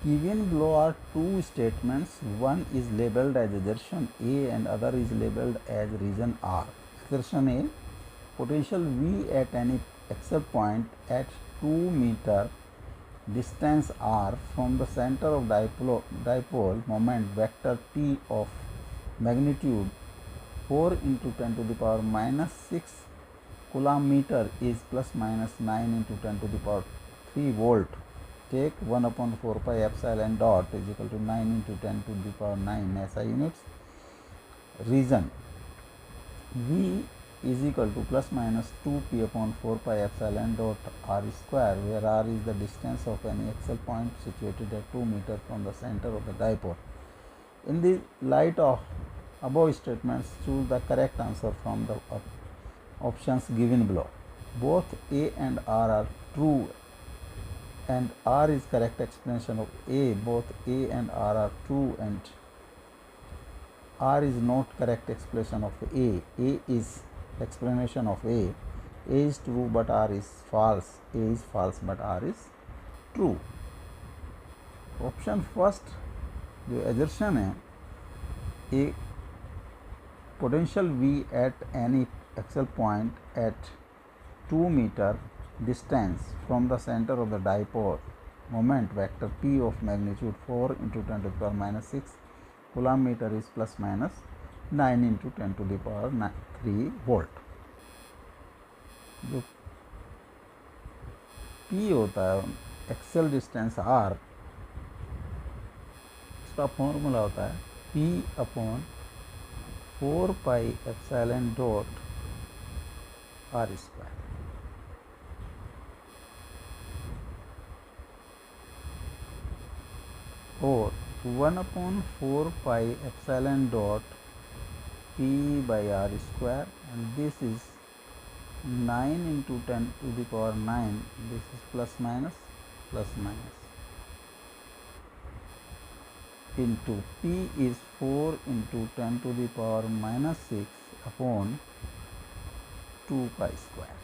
Given below are two statements. One is labeled as assertion A and other is labeled as reason R. Assertion A: potential V at any axle point at 2 meter distance r from the center of dipole moment vector T of magnitude 4 into 10 to the power minus 6 coulomb meter is plus minus 9 into 10 to the power 3 volt. Take 1 upon 4 pi epsilon dot is equal to 9 into 10 to the power 9 SI units. Reason: V is equal to plus minus 2p upon 4 pi epsilon dot r square, where r is the distance of any axle point situated at 2 meters from the center of the dipole. In the light of above statements, choose the correct answer from the options given below. Both A and R are true and R is correct explanation of A. Both A and R are true and R is not correct explanation of A. A is explanation of A. A is true but R is false. A is false but R is true. Option first जो assertion है, ए potential V at any axle point at 2 meter distance from the center of the dipole moment vector P of magnitude 4 into 10 to the power minus 6 coulomb meter is plus minus 9 into 10 to the power 3 volt. जो P होता है Excel distance R, इसका formula होता है P upon 4 pi epsilon dot R square. और 1 upon 4 pi epsilon dot P by R square, and this is 9 into 10 to the power 9, this is plus minus into P is 4 into 10 to the power minus 6 upon 2 pi square,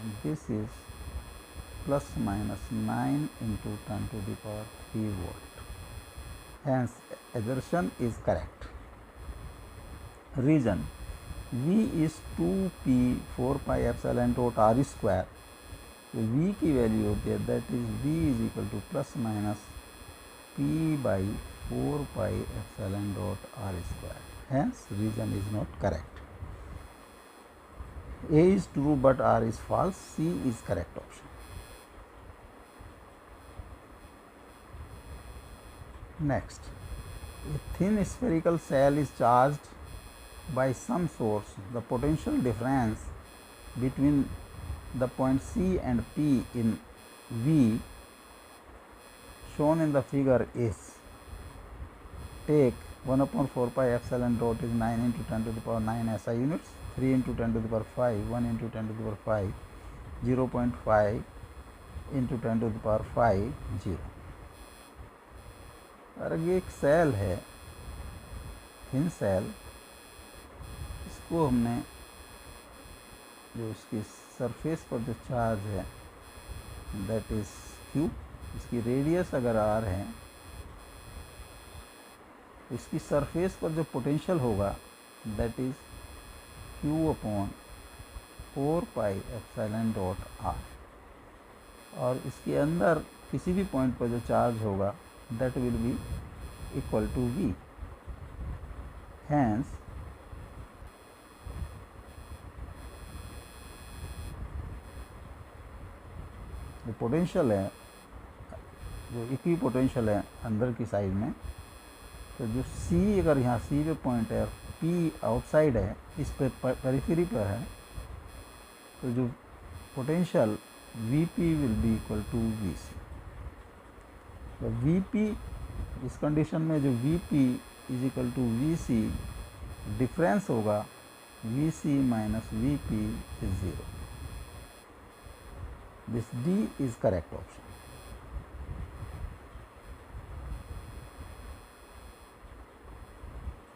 and this is plus minus 9 into 10 to the power 3 volt. Hence assertion is correct. Reason: V is 2p 4 pi epsilon dot R square. तो V की value होती है that is V is equal two plus minus P by 4 pi epsilon dot R square. Hence reason is not correct. A is true but R is false. C is correct option. Next, a thin spherical cell is charged by some source. The potential difference between the point C and P in V shown in the figure is, take 1 upon 4 pi epsilon dot is 9 into 10 to the power 9 SI units, 3 into 10 to the power 5, 1 into 10 to the power 5, 0.5 into 10 to the power 5, 0. अगर ये एक cell है, thin cell, इसको हमने जो इसकी surface पर जो चार्ज है दैट इज Q, इसकी रेडियस अगर R है, इसकी सरफेस पर जो पोटेंशियल होगा that is Q upon 4 pi epsilon dot R, और इसके अंदर किसी भी पॉइंट पर जो चार्ज होगा that will be equal to V. Hence जो पोटेंशियल है, जो इक्वी पोटेंशियल है अंदर की साइड में, तो जो C अगर यहाँ C पे पॉइंट है, P आउटसाइड है, इस पे पेरिफेरी पर है, तो जो potential Vp will be equal to Vc. तो Vp इस कंडीशन में जो Vp is equal to Vc, difference होगा Vc minus Vp is 0. This D is correct option.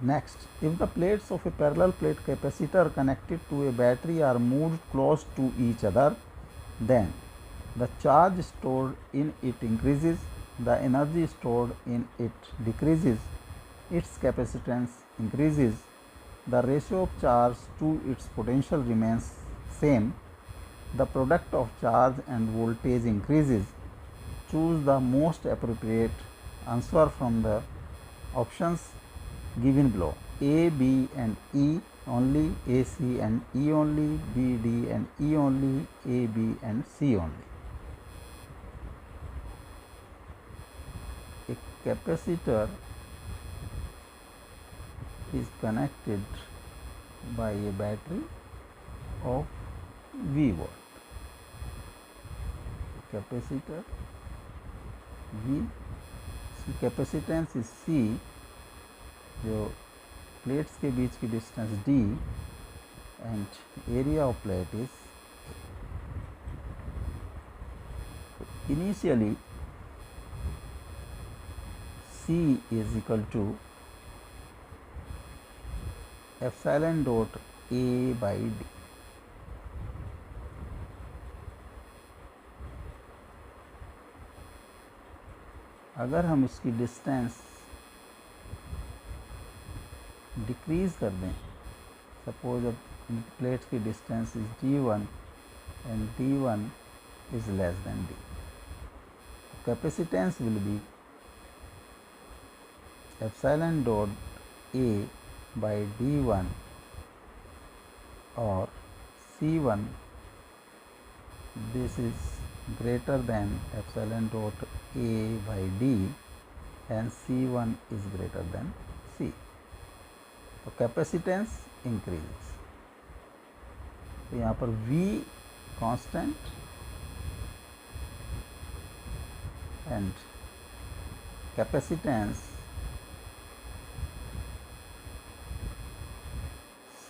Next, if the plates of a parallel plate capacitor connected to a battery are moved close to each other, then the charge stored in it increases the energy stored in it decreases, its capacitance increases, the ratio of charge to its potential remains same, the product of charge and voltage increases. Choose the most appropriate answer from the options given below: A, B and E only, A, C and E only, B, D and E only, A, B and C only. A capacitor is connected by a battery of V volt. Capacitor V, capacitance is C, जो plates के बीच की distance D and area of plate is initially C is equal to epsilon dot A by D. अगर हम इसकी distance decrease कर दें, suppose अब plates की distance is D1 and D1 is less than D, capacitance will be epsilon dot A by D1 or C1, this is greater than epsilon dot A by D and C1 is greater than C. तो capacitance increases, तो यहाँ पर V constant and capacitance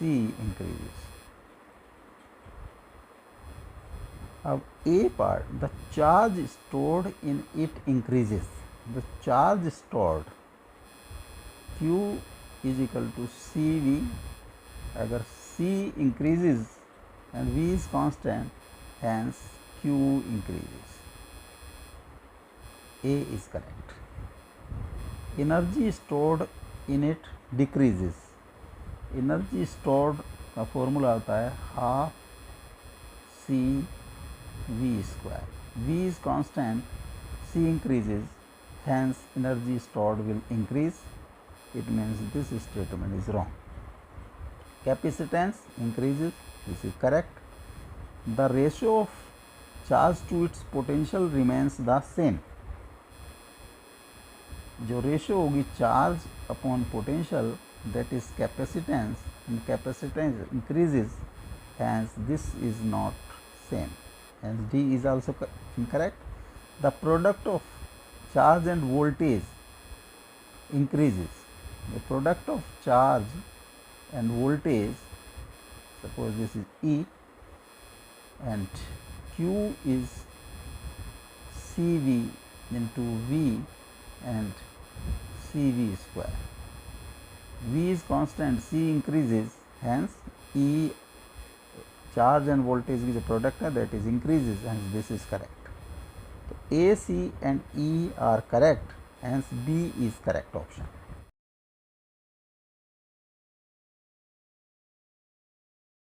C increases. अब A part, the charge stored in it increases. The charge stored Q is equal to CV. अगर C increases and V is constant, hence Q increases. A is correct. Energy stored in it decreases. Energy stored का formula होता है half C V square. V is constant, C increases, hence energy stored will increase. It means this statement is wrong. Capacitance increases, this is correct. The ratio of charge to its potential remains the same. जो ratio होगी charge upon potential, that is capacitance, and capacitance increases, hence this is not same, hence D is also incorrect. The product of charge and voltage increases. The product of charge and voltage, suppose this is E and Q is CV into V and CV square. V is constant, C increases, hence E charge and voltage की जो product है that is increases, hence this is correct. तो A, C and E are correct, hence B is correct option.